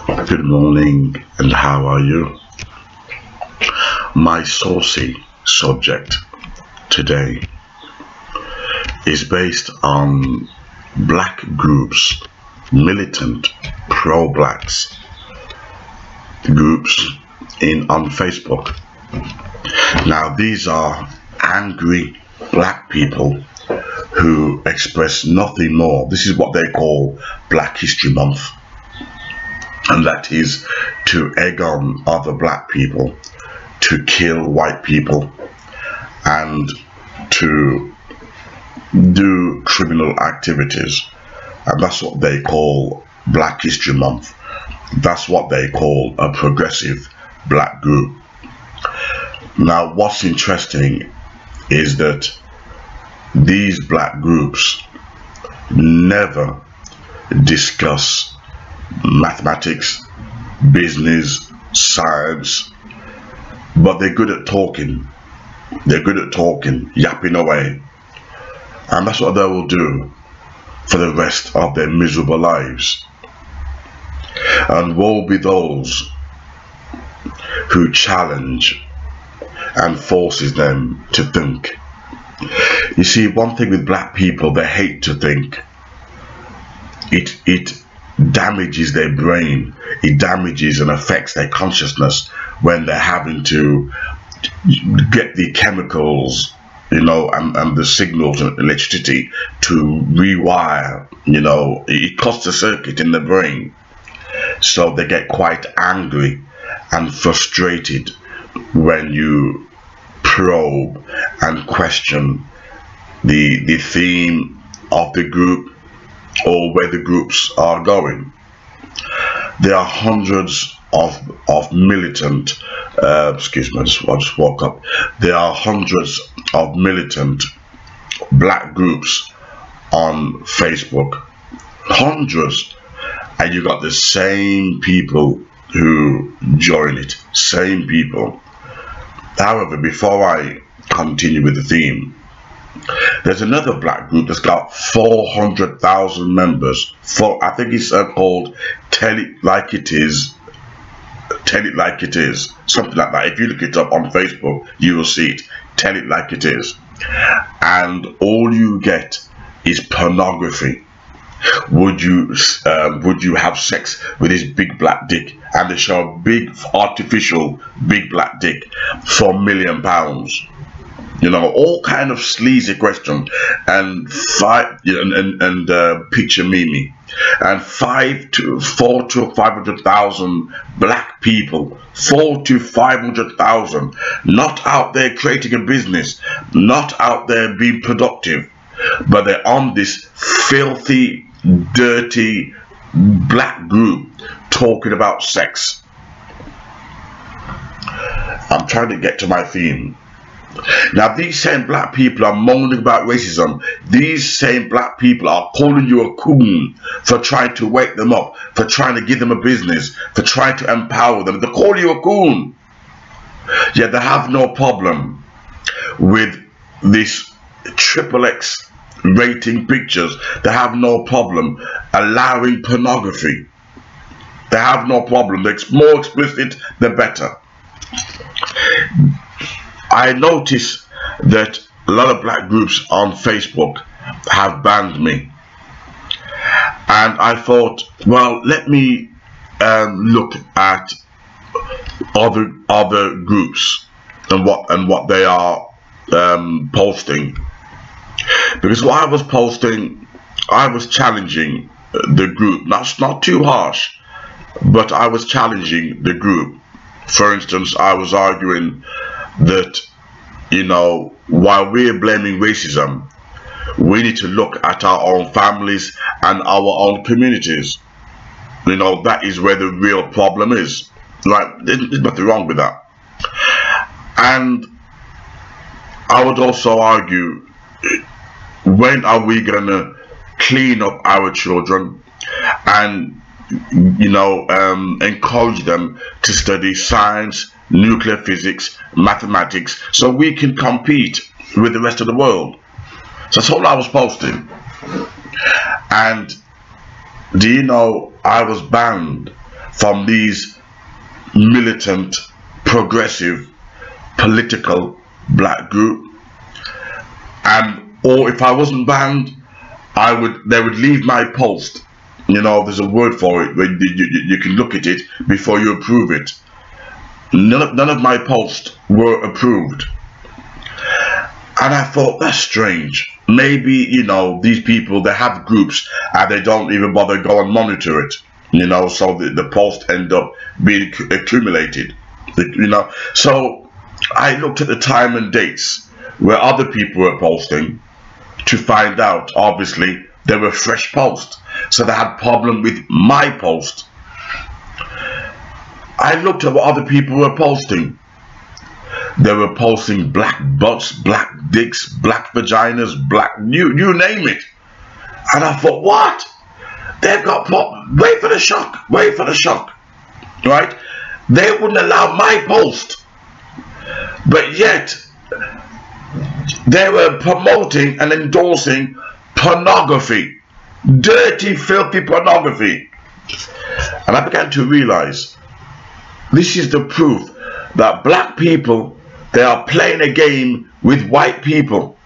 Good morning, and how are you? My saucy subject today is based on black groups, militant pro-blacks groups on Facebook. Now, these are angry black people who express nothing more. This is what they call Black History Month, and that is to egg on other black people to kill white people and to do criminal activities. And that's what they call Black History Month. That's what they call a progressive black group. Now, what's interesting is that these black groups never discuss mathematics, business, science, but they're good at talking. They're good at talking, yapping away. And that's what they will do for the rest of their miserable lives. And woe be those who challenge and forces them to think. You see, one thing with black people, they hate to think. It damages their brain, it damages and affects their consciousness when they're having to get the chemicals, and the signals and electricity to rewire. It cuts a circuit in the brain, so they get quite angry and frustrated when you probe and question the theme of the group or where the groups are going. There are hundreds of militant, excuse me, I just woke up. There are hundreds of militant black groups on Facebook. Hundreds. And you got the same people who join it. Same people. However, before I continue with the theme, there's another black group that's got 400,000 members. I think it's called Tell It Like It Is. Tell It Like It Is. Something like that. If you look it up on Facebook, you will see it. Tell It Like It Is. And all you get is pornography. Would you have sex with this big black dick? And they show a big artificial big black dick for £1 million. All kind of sleazy questions, and picture Mimi, and 400 to 500,000 black people, 400 to 500,000, not out there creating a business, not out there being productive, but they're on this filthy, dirty black group talking about sex. I'm trying to get to my theme. Now, these same black people are moaning about racism. These same black people are calling you a coon for trying to wake them up, for trying to give them a business, for trying to empower them. They call you a coon. Yet they have no problem with this XXX rating pictures. They have no problem allowing pornography. They have no problem. The more explicit, the better. I notice that a lot of black groups on Facebook have banned me, and I thought, well, let me look at other groups and what they are posting, because what I was posting, I was challenging the group. Not too harsh, but I was challenging the group. For instance, I was arguing that, while we're blaming racism, we need to look at our own families and our own communities. That is where the real problem is. There's nothing wrong with that. And I would also argue, when are we gonna clean up our children and encourage them to study science, nuclear physics, mathematics, so we can compete with the rest of the world? So that's all I was posting. And do you know I was banned from these militant, progressive, political black group, and or if I wasn't banned, they would leave my post. You know, there's a word for it where you can look at it before you approve it. None of my posts were approved, and I thought, that's strange. Maybe, you know, these people, they have groups and they don't even bother go and monitor it, you know, so the posts end up being accumulated, you know. So I looked at the time and dates where other people were posting to find out, obviously, they were fresh posts. So they had problem with my post. I looked at what other people were posting. They were posting black butts, black dicks, black vaginas, black, you name it. And I thought, what? They've got wait for the shock, wait for the shock, right? They wouldn't allow my post, but yet they were promoting and endorsing pornography, dirty, filthy pornography. And I began to realize this is the proof that black people, they are playing a game with white people,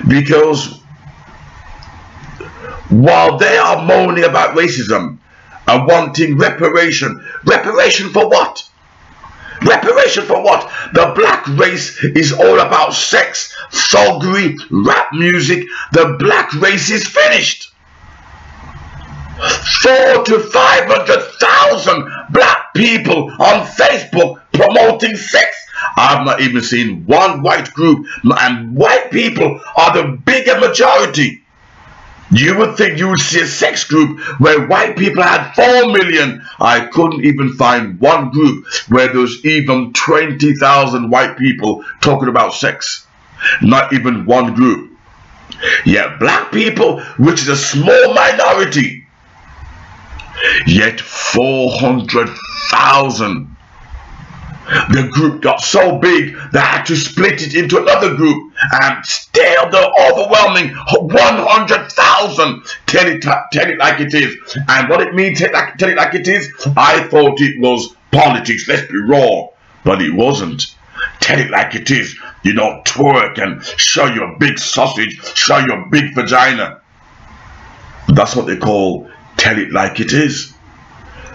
because while they are moaning about racism and wanting reparation for what? Reparation for what? The black race is all about sex, thuggery, rap music. The black race is finished. 400,000 to 500,000 black people on Facebook promoting sex. I've not even seen one white group, and white people are the bigger majority. You would think you would see a sex group where white people had 4 million. I couldn't even find one group where there's even 20,000 white people talking about sex. Not even one group. Yet black people, which is a small minority, yet 400,000. The group got so big they had to split it into another group, and still the overwhelming 100,000 tell it like it is. And what it means, tell it like it is, I thought it was politics, let's be raw, but it wasn't. Tell it like it is, you know, twerk and show your big sausage, show your big vagina. That's what they call tell it like it is,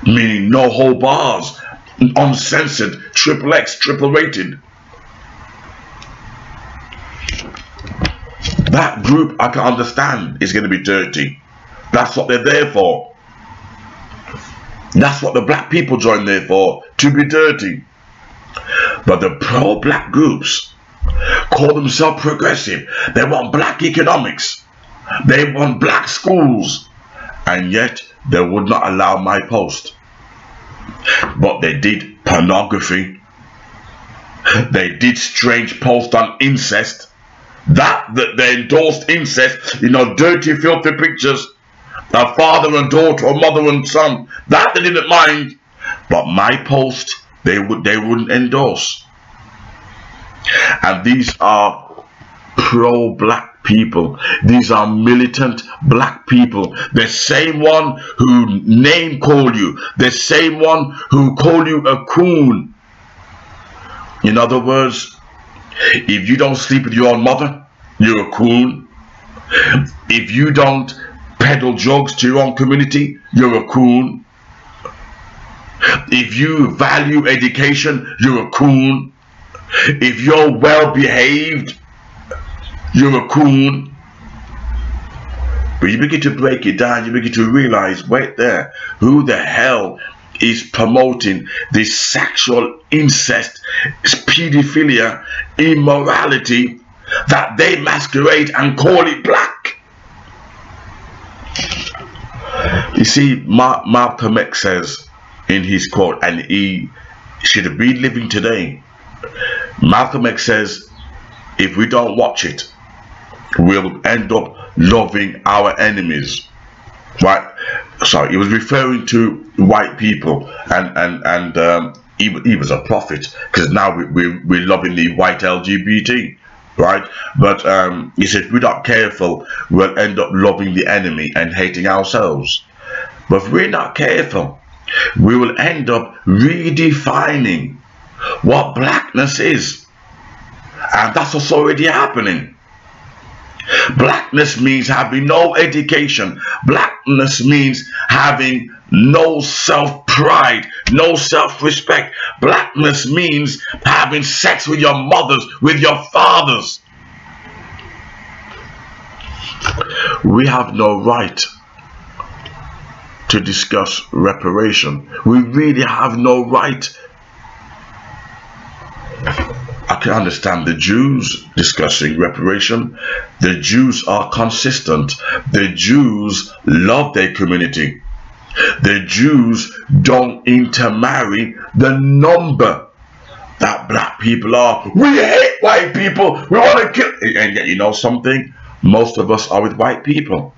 meaning no hold bars, uncensored, XXX, triple rated. That group, I can understand, is going to be dirty. That's what they're there for. That's what the black people join there for, to be dirty. But the pro-black groups call themselves progressive. They want black economics. They want black schools. And yet, they would not allow my post. But they did pornography. They did strange posts on incest. That they endorsed incest, you know, dirty, filthy pictures of father and daughter or mother and son. That they didn't mind. But my post, they wouldn't endorse. And these are pro-black people. These are militant black people. The same one who name call you. The same one who call you a coon. In other words, if you don't sleep with your own mother, you're a coon. If you don't peddle drugs to your own community, you're a coon. If you value education, you're a coon. If you're well behaved, you're a coon. But you begin to break it down, you begin to realize, wait there, who the hell is promoting this sexual incest, pedophilia, immorality that they masquerade and call it black? You see, Malcolm X says in his quote, and he should have been living today, Malcolm X says, if we don't watch it, we'll end up loving our enemies. Right? Sorry, he was referring to white people, and he was a prophet, because now we're loving the white LGBT, right? But he said, if we're not careful, we'll end up loving the enemy and hating ourselves. But if we're not careful, we will end up redefining what blackness is. And that's what's already happening. Blackness means having no education. Blackness means having no self-pride, no self-respect. Blackness means having sex with your mothers, with your fathers. We have no right to discuss reparation. We really have no right. I can understand the Jews discussing reparation. The Jews are consistent. The Jews love their community. The Jews don't intermarry the number that black people are. We hate white people. We want to kill. And yet, you know something? Most of us are with white people.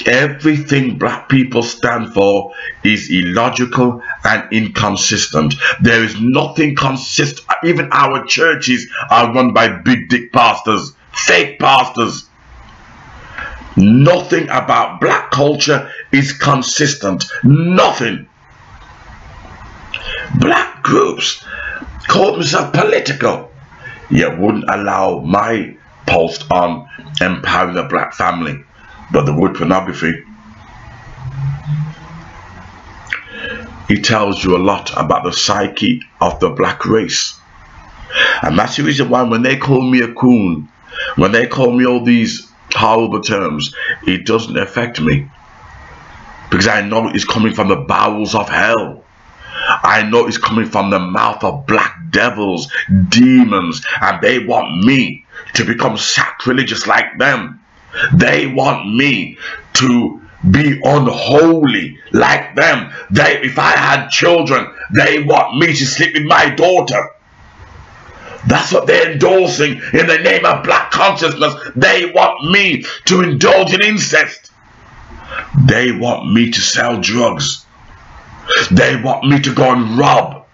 Everything black people stand for is illogical and inconsistent. There is nothing consistent. Even our churches are run by big dick pastors, fake pastors. Nothing about black culture is consistent. Nothing. Black groups call themselves political, yet wouldn't allow my post on empowering the black family. But the word pornography, it tells you a lot about the psyche of the black race. And that's the reason why when they call me a coon, when they call me all these horrible terms, it doesn't affect me. Because I know it's coming from the bowels of hell. I know it's coming from the mouth of black devils, demons, and they want me to become sacrilegious like them. They want me to be unholy like them. If I had children, they want me to sleep with my daughter. That's what they're endorsing in the name of black consciousness. They want me to indulge in incest. They want me to sell drugs. They want me to go and rob,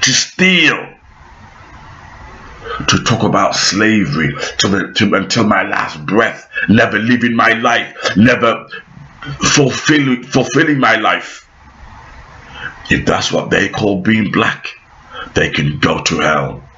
to steal, to talk about slavery until my last breath, never living my life, never fulfilling my life. If that's what they call being black, they can go to hell.